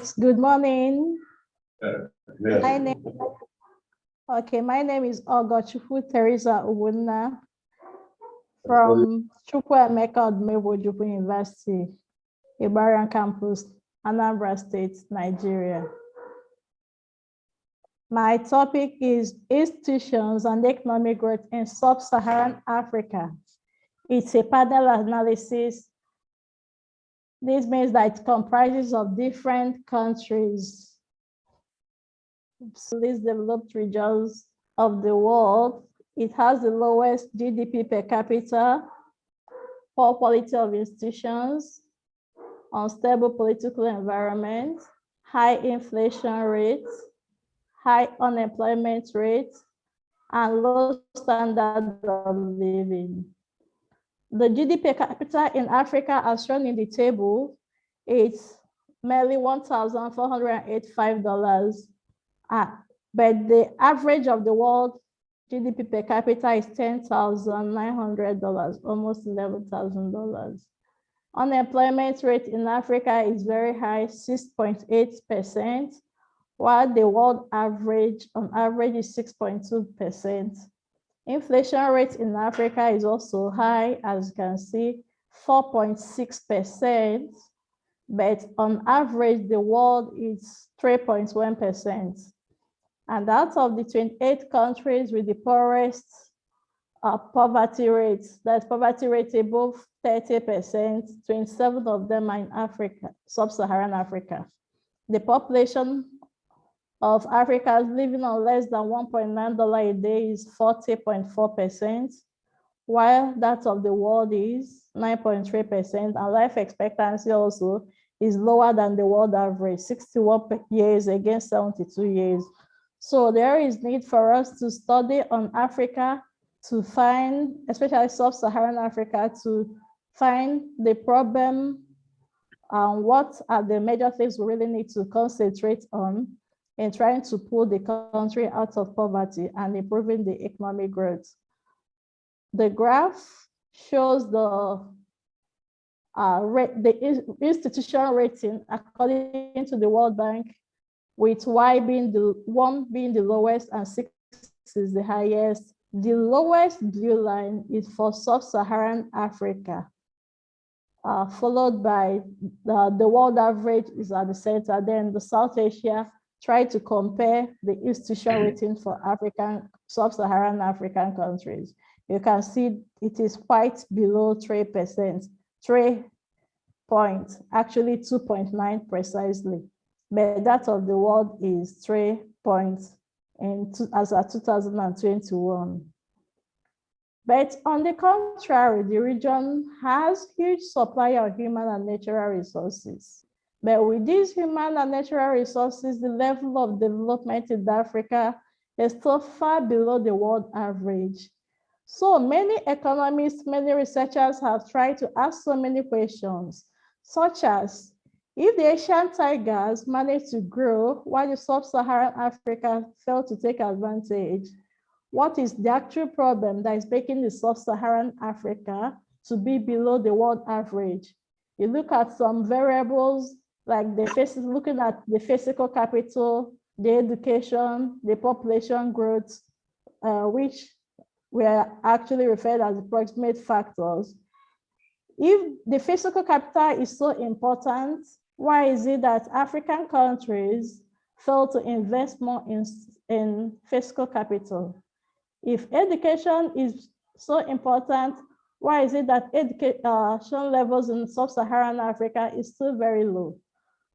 Right, good morning. Yes. My name is Ogochukwu Theresa Ugwunna from Chukwuemeka Odumegwu Ojukwu University, Igbariam campus, Anambra State, Nigeria. My topic is institutions and economic growth in Sub-Saharan Africa. It's a panel analysis. This means that it comprises of different countries. So these developed regions of the world, it has the lowest GDP per capita, poor quality of institutions, unstable political environment, high inflation rates, high unemployment rate, and low standard of living. The GDP per capita in Africa, as shown in the table, it's merely $1,485. But the average of the world GDP per capita is $10,900, almost $11,000. Unemployment rate in Africa is very high, 6.8%, while the world average on average is 6.2%. Inflation rate in Africa is also high, as you can see, 4.6%, but on average, the world is 3.1%. And out of the 28 countries with the poorest poverty rates, that's poverty rate above 30%, 27 of them are in Africa, Sub-Saharan Africa. The population of Africans living on less than $1.9 a day is 40.4%, while that of the world is 9.3%, and life expectancy also is lower than the world average, 61 years against 72 years. So there is need for us to study on Africa to find, especially Sub-Saharan Africa, to find the problem and what are the major things we really need to concentrate on in trying to pull the country out of poverty and improving the economic growth. The graph shows the institutional rating according to the World Bank, with Y being the 1 being the lowest and 6 is the highest. The lowest blue line is for Sub-Saharan Africa, followed by the world average is at the center. Then the South Asia, try to compare the institutional rating for Sub-Saharan African countries. You can see it is quite below 3%, 3 points, actually 2.9 precisely. But that of the world is 3 points as of 2021. But on the contrary, the region has huge supply of human and natural resources. But with these human and natural resources, the level of development in Africa is still far below the world average. So many economists, many researchers have tried to ask so many questions, such as, if the Asian tigers managed to grow while the Sub-Saharan Africa failed to take advantage, what is the actual problem that is making the Sub-Saharan Africa to be below the world average? You look at some variables like looking at the physical capital, the education, the population growth, which were actually referred as approximate factors. If the physical capital is so important, why is it that African countries fail to invest more in physical capital? If education is so important, why is it that education levels in Sub-Saharan Africa is still very low?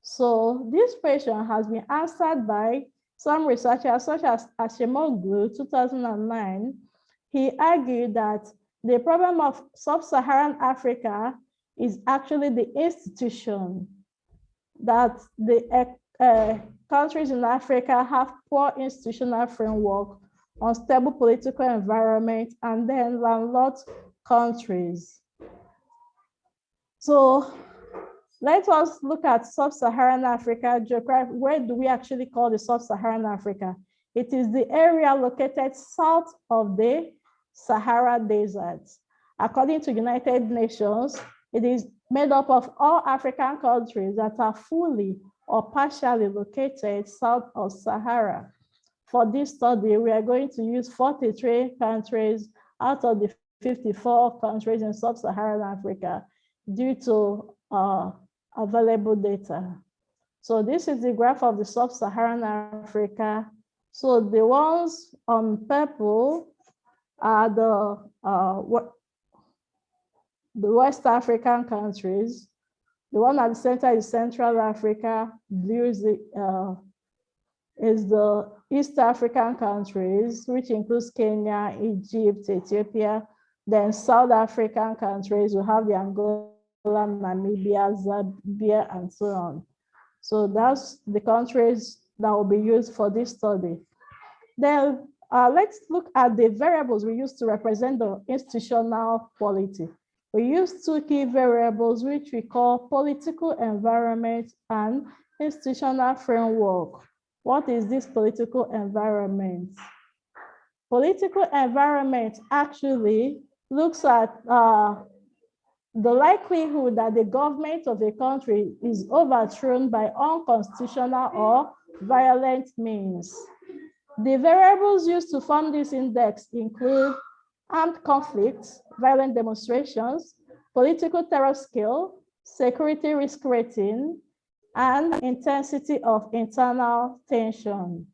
So this question has been answered by some researchers, such as Odumegwu, 2009. He argued that the problem of Sub-Saharan Africa is actually the institution, that the countries in Africa have poor institutional framework, unstable political environment, and then landlocked countries. So let us look at Sub-Saharan Africa geography. Where do we actually call the Sub-Saharan Africa? It is the area located south of the Sahara Desert. According to United Nations, it is made up of all African countries that are fully or partially located south of Sahara. For this study, we are going to use 43 countries out of the 54 countries in Sub-Saharan Africa due to available data. So this is the graph of the Sub-Saharan Africa. So the ones on purple are the West African countries. The one at the center is Central Africa. Blue is the East African countries, which includes Kenya, Egypt, Ethiopia. Then South African countries, we have the Angola, Namibia, Zambia, and so on. So that's the countries that will be used for this study. Then let's look at the variables we use to represent the institutional quality. We use two key variables, which we call political environment and institutional framework. What is this political environment? Political environment actually looks at the likelihood that the government of a country is overthrown by unconstitutional or violent means. The variables used to form this index include armed conflicts, violent demonstrations, political terror scale, security risk rating, and intensity of internal tension.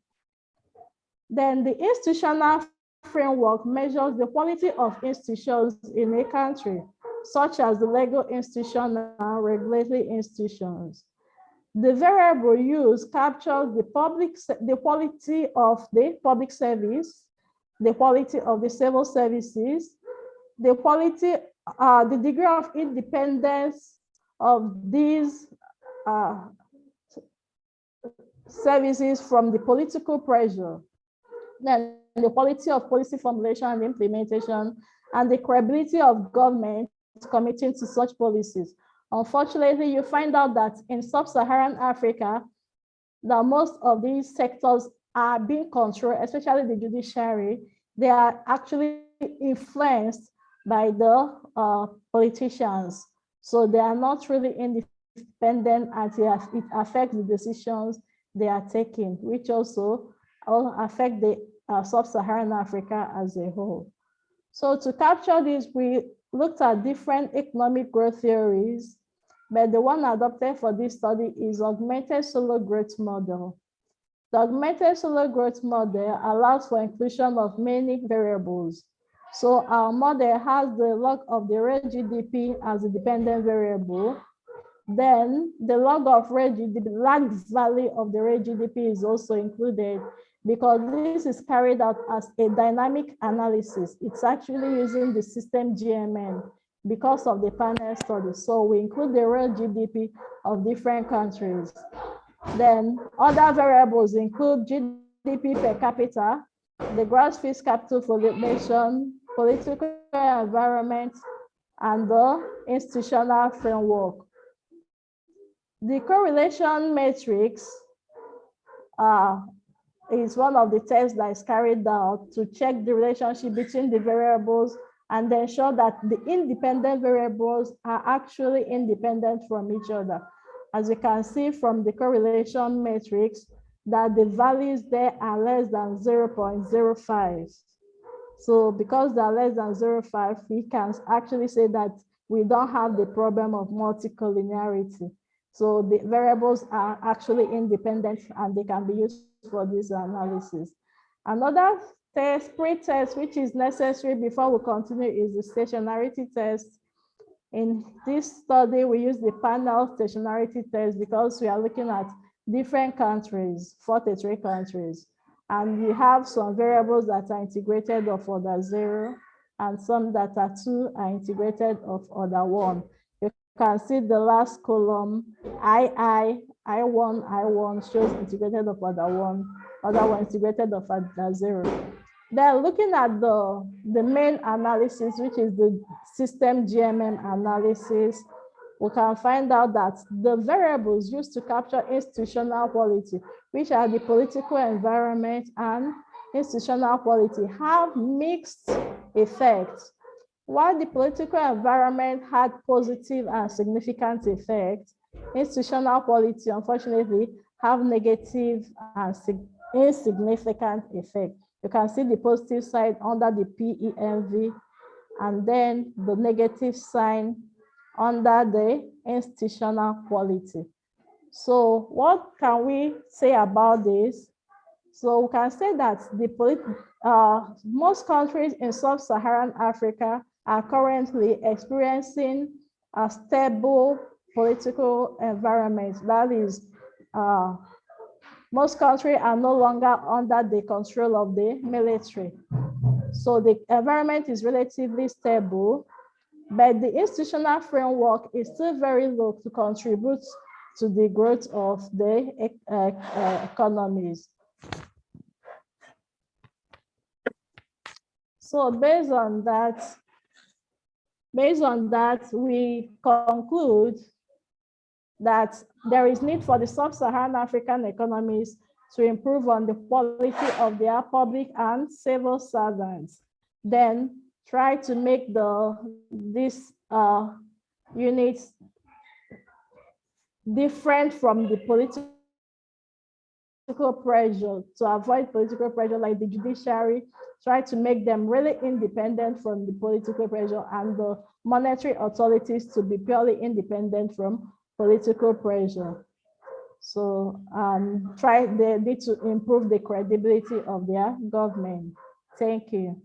Then the institutional framework measures the quality of institutions in a country, such as the legal institution and regulatory institutions. The variable used captures the quality of the public service, the quality of the civil services, the quality, the degree of independence of these services from the political pressure, then the quality of policy formulation and implementation, and the credibility of government committing to such policies. Unfortunately, you find out that in Sub-Saharan Africa, that most of these sectors are being controlled, especially the judiciary. They are actually influenced by the politicians. So they are not really independent, and it affects the decisions they are taking, which also affect the Sub-Saharan Africa as a whole. So to capture this, we looked at different economic growth theories, but the one adopted for this study is augmented solo growth model. The augmented solo growth model allows for inclusion of many variables. So our model has the log of the real GDP as a dependent variable. Then the log of real GDP, lag value of the real GDP is also included because this is carried out as a dynamic analysis. It's actually using the system GMN because of the panel study. So we include the real GDP of different countries. Then other variables include GDP per capita, the gross fixed capital for the nation, political environment, and the institutional framework. The correlation matrix is one of the tests that is carried out to check the relationship between the variables and ensure that the independent variables are actually independent from each other. As you can see from the correlation matrix, that the values there are less than 0.05. So because they are less than 0.05, we can actually say that we don't have the problem of multicollinearity. So the variables are actually independent and they can be used for this analysis. Another test, pre-test, which is necessary before we continue is the stationarity test. In this study, we use the panel stationarity test because we are looking at different countries, 43 countries. And we have some variables that are integrated of order 0 and some that are 2 are integrated of order 1. You can see the last column, I1 shows integrated of order 1, other one integrated of order 0. Then looking at the main analysis, which is the system GMM analysis, we can find out that the variables used to capture institutional quality, which are the political environment and institutional quality, have mixed effects. While the political environment had positive and significant effects, institutional quality, unfortunately, have negative and insignificant effect. You can see the positive side under the PEMV, and then the negative sign under the institutional quality. So what can we say about this? So we can say that most countries in Sub-Saharan Africa are currently experiencing a stable political environment. That is, most countries are no longer under the control of the military. So the environment is relatively stable, but the institutional framework is still very low to contribute to the growth of the economies. So based on that, we conclude that there is need for the Sub-Saharan African economies to improve on the quality of their public and civil servants. Then try to make these units different from the political pressure, to avoid political pressure like the judiciary, try to make them really independent from the political pressure, and the monetary authorities to be purely independent from political pressure. So they need to improve the credibility of their government. Thank you.